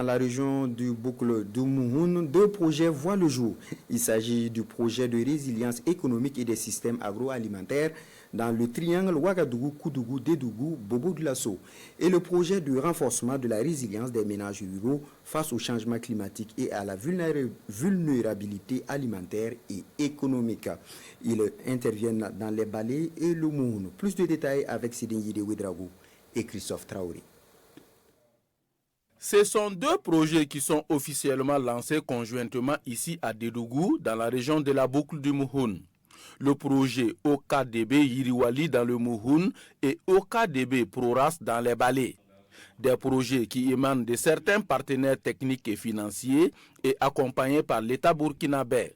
Dans la région du boucle du Mouhoun, 2 projets voient le jour. Il s'agit du projet de résilience économique et des systèmes agroalimentaires dans le triangle Ouagadougou, Koudougou, Dédougou, Bobo de Lasso et le projet de renforcement de la résilience des ménages ruraux face au changement climatique et à la vulnérabilité alimentaire et économique. Ils interviennent dans les Balais et le Mouhoun. Plus de détails avec Sidine Yide Ouedraogo et Christophe Traoré. Ce sont 2 projets qui sont officiellement lancés conjointement ici à Dédougou, dans la région de la boucle du Mouhoun. Le projet OKDB Yiriwali dans le Mouhoun et OKDB Proras dans les Balais. Des projets qui émanent de certains partenaires techniques et financiers et accompagnés par l'État burkinabé.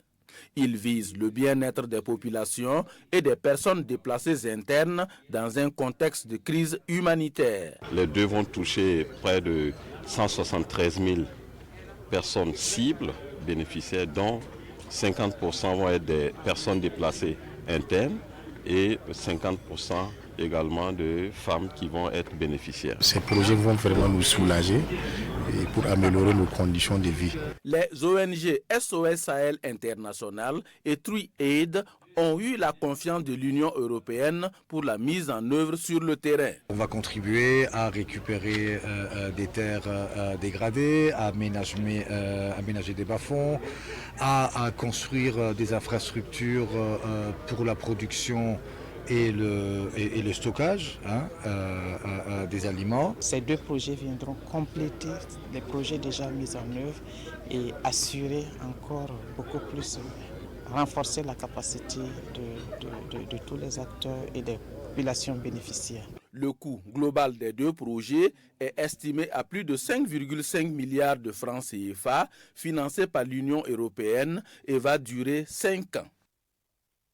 Ils visent le bien-être des populations et des personnes déplacées internes dans un contexte de crise humanitaire. Les 2 vont toucher près de 173 000 personnes cibles, bénéficiaires, dont 50% vont être des personnes déplacées internes et 50% également de femmes qui vont être bénéficiaires. Ces projets vont vraiment nous soulager et pour améliorer nos conditions de vie. Les ONG SOS Sahel International et TreeAid ont eu la confiance de l'Union européenne pour la mise en œuvre sur le terrain. On va contribuer à récupérer des terres dégradées, à aménager des bas-fonds, à construire des infrastructures pour la production et le stockage des aliments. Ces 2 projets viendront compléter les projets déjà mis en œuvre et assurer encore beaucoup plus, renforcer la capacité de tous les acteurs et des populations bénéficiaires. Le coût global des 2 projets est estimé à plus de 5,5 milliards de francs CFA, financés par l'Union européenne et va durer 5 ans.